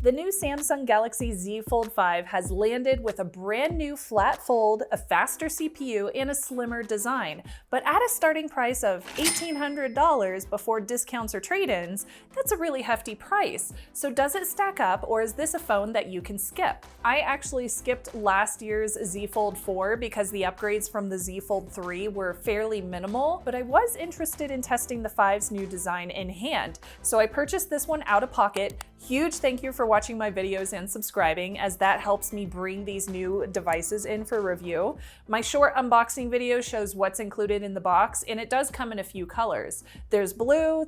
The new Samsung Galaxy Z Fold 5 has landed with a brand new flat fold, a faster CPU, and a slimmer design. But at a starting price of $1,800 before discounts or trade-ins, that's a really hefty price. So does it stack up, or is this a phone that you can skip? I actually skipped last year's Z Fold 4 because the upgrades from the Z Fold 3 were fairly minimal, but I was interested in testing the 5's new design in hand. So I purchased this one out of pocket. Huge thank you for watching my videos and subscribing, as that helps me bring these new devices in for review. My short unboxing video shows what's included in the box, and it does come in a few colors. There's blue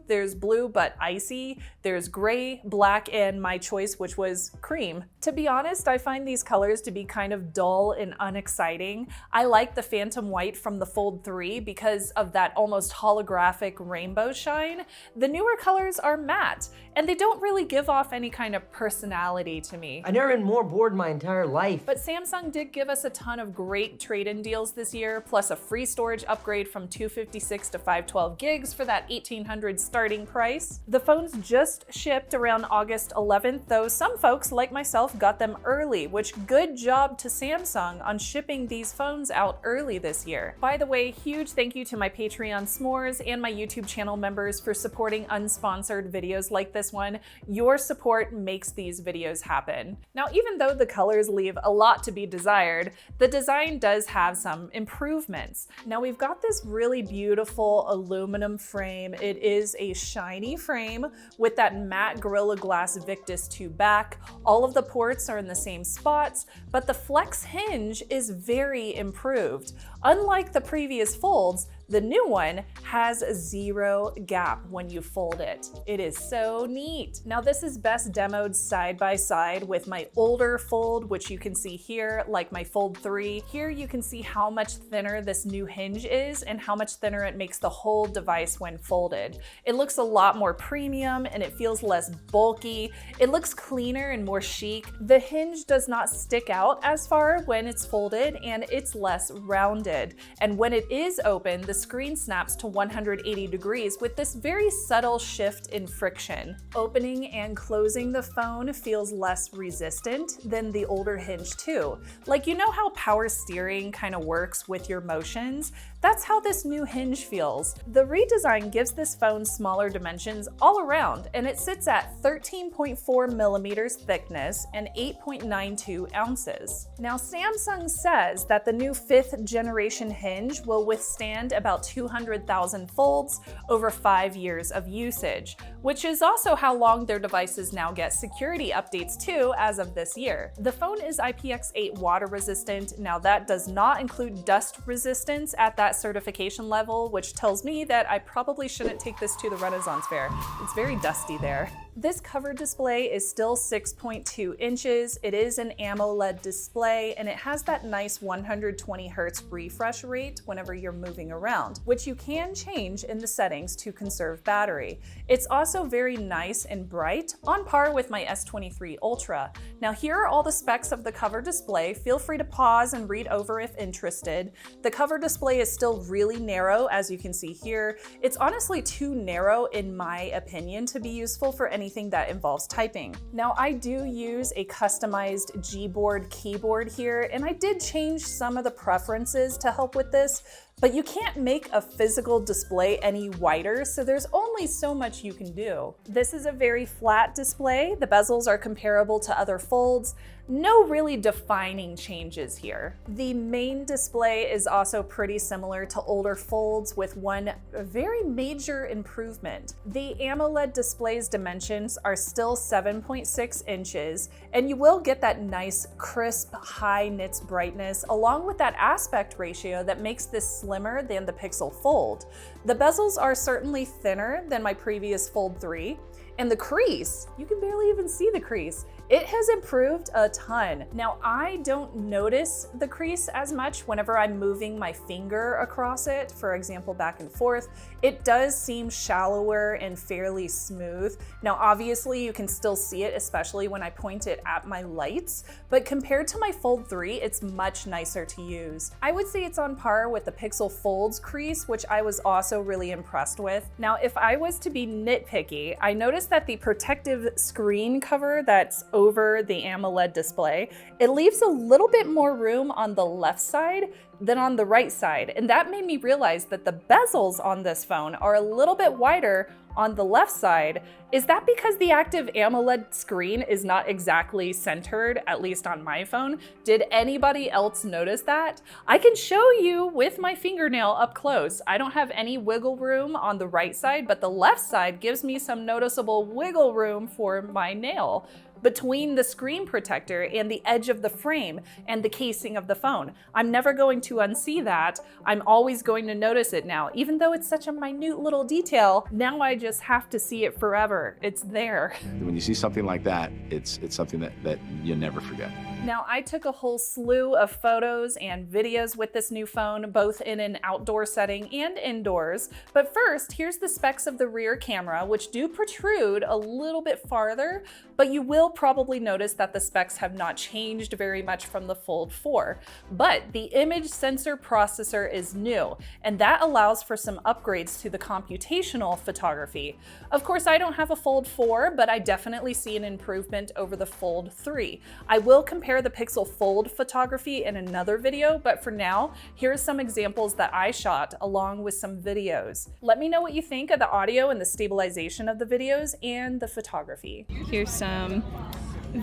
but icy, there's gray, black, and my choice, which was cream. To be honest, I find these colors to be kind of dull and unexciting. I like the phantom white from the Fold 3 because of that almost holographic rainbow shine. The newer colors are matte, and they don't really give off any kind of personality to me. I've never been more bored in my entire life. But Samsung did give us a ton of great trade-in deals this year, plus a free storage upgrade from 256 to 512 gigs for that $1,800 starting price. The phones just shipped around August 11th, though some folks like myself got them early, which good job to Samsung on shipping these phones out early this year. By the way, huge thank you to my Patreon s'mores and my YouTube channel members for supporting unsponsored videos like this one. Your support makes these videos happen. Now, even though the colors leave a lot to be desired, the design does have some improvements. Now, we've got this really beautiful aluminum frame. It is a shiny frame with that matte Gorilla Glass Victus 2 back. All of the ports are in the same spots, but the flex hinge is very improved. Unlike the previous folds, the new one has zero gap when you fold it. It is so neat. Now, this is best demoed side by side with my older Fold, which you can see here, like my Fold 3. Here you can see how much thinner this new hinge is and how much thinner it makes the whole device when folded. It looks a lot more premium and it feels less bulky. It looks cleaner and more chic. The hinge does not stick out as far when it's folded, and it's less rounded. And when it is open, the screen snaps to 180 degrees with this very subtle shift in friction. Opening and closing the phone feels less resistant than the older Hinge too. Like, you know how power steering kind of works with your motions? That's how this new Hinge feels. The redesign gives this phone smaller dimensions all around, and it sits at 13.4 millimeters thickness and 8.92 ounces. Now, Samsung says that the new 5th generation Hinge will withstand about 200,000 folds over 5 years of usage, which is also how long their devices now get security updates too as of this year. The phone is IPX8 water resistant. Now, that does not include dust resistance at that certification level, which tells me that I probably shouldn't take this to the Renaissance Fair. It's very dusty there. This cover display is still 6.2 inches. It is an AMOLED display, and it has that nice 120 Hertz refresh rate whenever you're moving around, which you can change in the settings to conserve battery. It's also very nice and bright, on par with my S23 Ultra. Now, here are all the specs of the cover display. Feel free to pause and read over if interested. The cover display is still really narrow, as you can see here. It's honestly too narrow, in my opinion, to be useful for anything that involves typing. Now, I do use a customized Gboard keyboard here, and I did change some of the preferences to help with this, but you can't make a physical display any wider, so there's only so much you can do. This is a very flat display. The bezels are comparable to other folds. No really defining changes here. The main display is also pretty similar to older folds, with one very major improvement. The AMOLED display's dimensions are still 7.6 inches, and you will get that nice, crisp, high nits brightness, along with that aspect ratio that makes this slimmer than the Pixel Fold. The bezels are certainly thinner than my previous Fold 3, and the crease, you can barely even see the crease. It has improved a ton. Now, I don't notice the crease as much whenever I'm moving my finger across it, for example, back and forth. It does seem shallower and fairly smooth. Now, obviously, you can still see it, especially when I point it at my lights, but compared to my Fold 3, it's much nicer to use. I would say it's on par with the Pixel Fold's crease, which I was also really impressed with. Now, if I was to be nitpicky, I noticed noticed that the protective screen cover that's over the AMOLED display, it leaves a little bit more room on the left side than on the right side. And that made me realize that the bezels on this phone are a little bit wider on the left side. Is that because the active AMOLED screen is not exactly centered, at least on my phone? Did anybody else notice that? I can show you with my fingernail up close. I don't have any wiggle room on the right side, but the left side gives me some noticeable wiggle room for my nail between the screen protector and the edge of the frame and the casing of the phone. I'm never going to unsee that. I'm always going to notice it now. Even though it's such a minute little detail, now I just have to see it forever. It's there. When you see something like that, it's something that you never forget. Now, I took a whole slew of photos and videos with this new phone, both in an outdoor setting and indoors. But first, here's the specs of the rear camera, which do protrude a little bit farther, but you will probably notice that the specs have not changed very much from the Fold 4. But the image sensor processor is new, and that allows for some upgrades to the computational photography. Of course, I don't have a Fold 4, but I definitely see an improvement over the Fold 3. I will compare the Pixel Fold photography in another video, but for now, here's some examples that I shot along with some videos. Let me know what you think of the audio and the stabilization of the videos and the photography. Here's some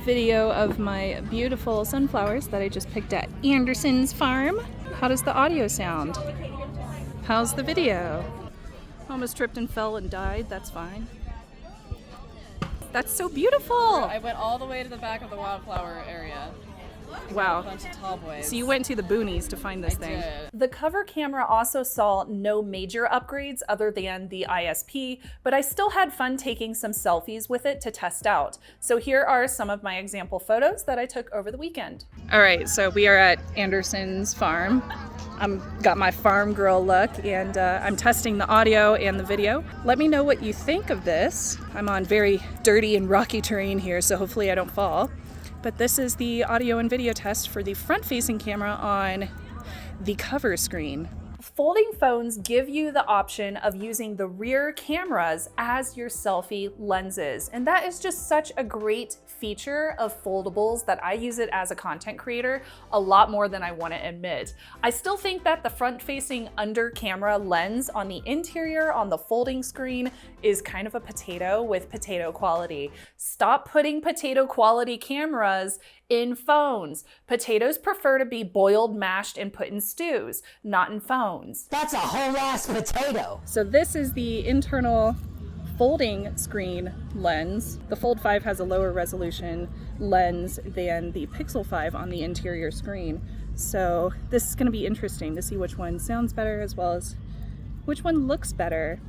video of my beautiful sunflowers that I just picked at Anderson's farm. How does the audio sound? How's the video? Almost tripped and fell and died, that's fine. That's so beautiful! I went all the way to the back of the wildflower area. Wow. A bunch of tall boys. So you went to the boonies to find this thing. did. The cover camera also saw no major upgrades other than the ISP, but I still had fun taking some selfies with it to test out. So here are some of my example photos that I took over the weekend. All right, so we are at Anderson's farm. Got my farm girl look, and I'm testing the audio and the video. Let me know what you think of this. I'm on very dirty and rocky terrain here, so hopefully I don't fall. But this is the audio and video test for the front-facing camera on the cover screen. Folding phones give you the option of using the rear cameras as your selfie lenses. And that is just such a great feature of foldables that I use it as a content creator a lot more than I want to admit. I still think that the front-facing under camera lens on the interior on the folding screen is kind of a potato with potato quality. Stop putting potato quality cameras in phones. Potatoes prefer to be boiled, mashed, and put in stews, not in phones. That's a whole ass potato. So this is the internal folding screen lens. The Fold 5 has a lower resolution lens than the Pixel 5 on the interior screen. So this is going to be interesting to see which one sounds better as well as which one looks better.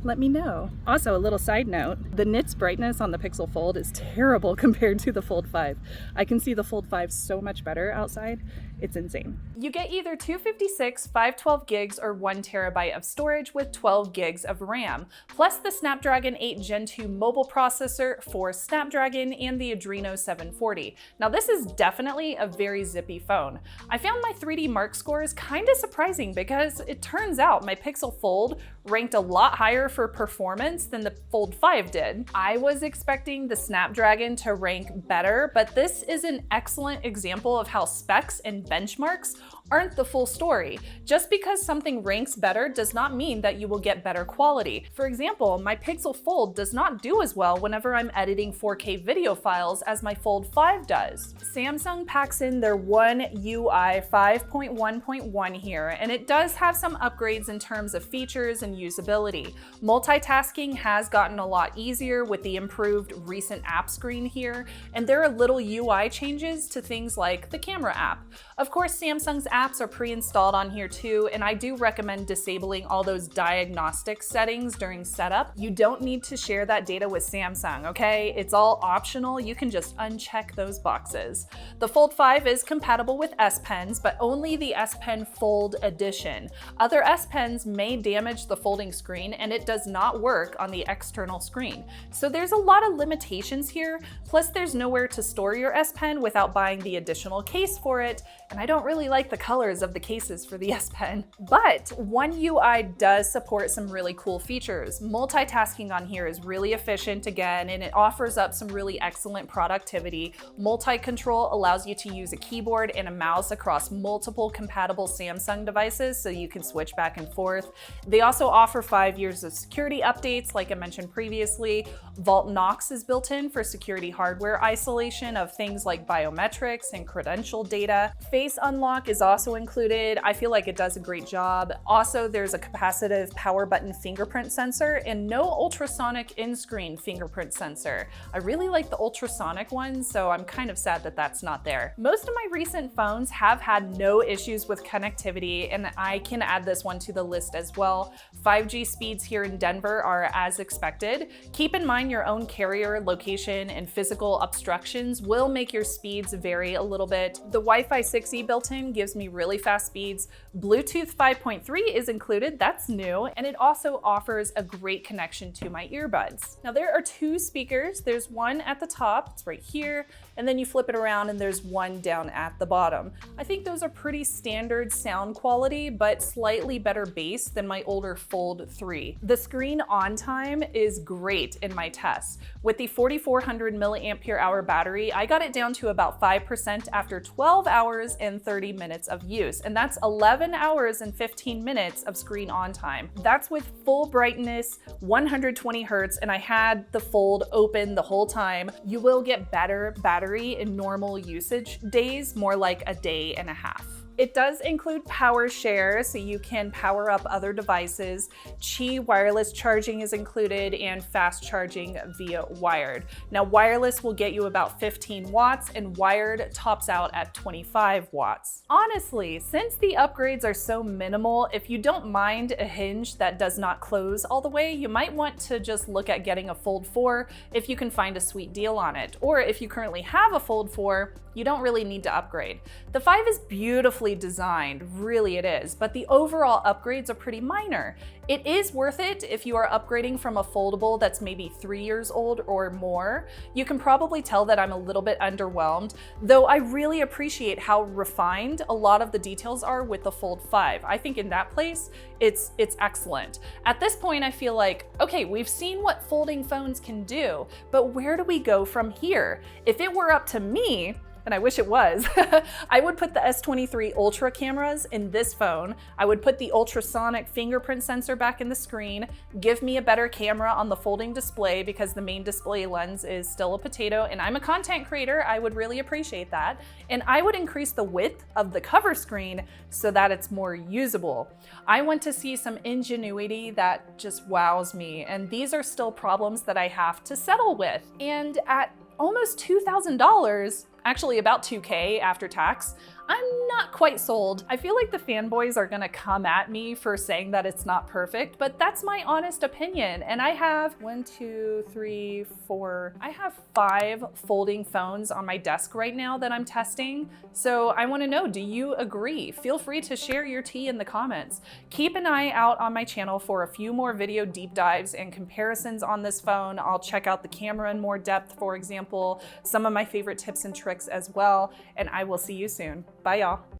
Let me know. Also, a little side note, the nits brightness on the Pixel Fold is terrible compared to the Fold 5. I can see the Fold 5 so much better outside. It's insane. You get either 256, 512 gigs, or 1 terabyte of storage with 12 gigs of RAM, plus the Snapdragon 8 Gen 2 mobile processor for Snapdragon and the Adreno 740. Now this is definitely a very zippy phone. I found my 3D Mark scores kind of surprising because it turns out my Pixel Fold ranked a lot higher for performance than the Fold 5 did. I was expecting the Snapdragon to rank better, but this is an excellent example of how specs and benchmarks aren't the full story. Just because something ranks better does not mean that you will get better quality. For example, my Pixel Fold does not do as well whenever I'm editing 4K video files as my Fold 5 does. Samsung packs in their One UI 5.1.1 here, and it does have some upgrades in terms of features and usability. Multitasking has gotten a lot easier with the improved recent app screen here, and there are little UI changes to things like the camera app. Of course, Samsung's apps are pre-installed on here too, and I do recommend disabling all those diagnostic settings during setup. You don't need to share that data with Samsung, okay? It's all optional. You can just uncheck those boxes. The Fold 5 is compatible with S Pens, but only the S Pen Fold Edition. Other S Pens may damage the folding screen, and it it does not work on the external screen. So there's a lot of limitations here, plus there's nowhere to store your S Pen without buying the additional case for it, and I don't really like the colors of the cases for the S Pen. But One UI does support some really cool features. Multitasking on here is really efficient again, and it offers up some really excellent productivity. Multi-control allows you to use a keyboard and a mouse across multiple compatible Samsung devices, so you can switch back and forth. They also offer 5 years of security updates, like I mentioned previously. Vault Knox is built in for security hardware isolation of things like biometrics and credential data. Face unlock is also included. I feel like it does a great job. Also, there's a capacitive power button fingerprint sensor and no ultrasonic in-screen fingerprint sensor. I really like the ultrasonic one, so I'm kind of sad that that's not there. Most of my recent phones have had no issues with connectivity, and I can add this one to the list as well. 5G speeds here in Denver are as expected. Keep in mind your own carrier location and physical obstructions will make your speeds vary a little bit. The Wi-Fi 6E built-in gives me really fast speeds. Bluetooth 5.3 is included, that's new, and it also offers a great connection to my earbuds. Now there are 2 speakers. There's one at the top, it's right here, and then you flip it around and there's one down at the bottom. I think those are pretty standard sound quality, but slightly better bass than my older Fold 3. The screen on time is great in my tests. With the 4400 milliampere hour battery, I got it down to about 5% after 12 hours and 30 minutes of use, and that's 11 hours and 15 minutes of screen on time. That's with full brightness, 120 Hertz, and I had the Fold open the whole time. You will get better battery in normal usage days, more like a day and a half. It does include power share, so you can power up other devices. Qi wireless charging is included and fast charging via wired. Now wireless will get you about 15 watts and wired tops out at 25 watts. Honestly, since the upgrades are so minimal, if you don't mind a hinge that does not close all the way, you might want to just look at getting a Fold 4 if you can find a sweet deal on it. Or if you currently have a Fold 4, you don't really need to upgrade. The 5 is beautifully designed, really it is, but the overall upgrades are pretty minor. It is worth it if you are upgrading from a foldable that's maybe 3 years old or more. You can probably tell that I'm a little bit underwhelmed, though I really appreciate how refined a lot of the details are with the Fold 5. I think in that place, it's excellent. At this point, I feel like, okay, we've seen what folding phones can do, but where do we go from here? If it were up to me, and I wish it was, I would put the S23 Ultra cameras in this phone. I would put the ultrasonic fingerprint sensor back in the screen, give me a better camera on the folding display because the main display lens is still a potato, and I'm a content creator, I would really appreciate that. And I would increase the width of the cover screen so that it's more usable. I want to see some ingenuity that just wows me, and these are still problems that I have to settle with. And at almost $2,000, actually about $2K after tax, I'm not quite sold. I feel like the fanboys are gonna come at me for saying that it's not perfect, but that's my honest opinion. And I have 5 folding phones on my desk right now that I'm testing. So I wanna know, do you agree? Feel free to share your tea in the comments. Keep an eye out on my channel for a few more video deep dives and comparisons on this phone. I'll check out the camera in more depth, for example, some of my favorite tips and tricks as well, and I will see you soon. Bye, y'all.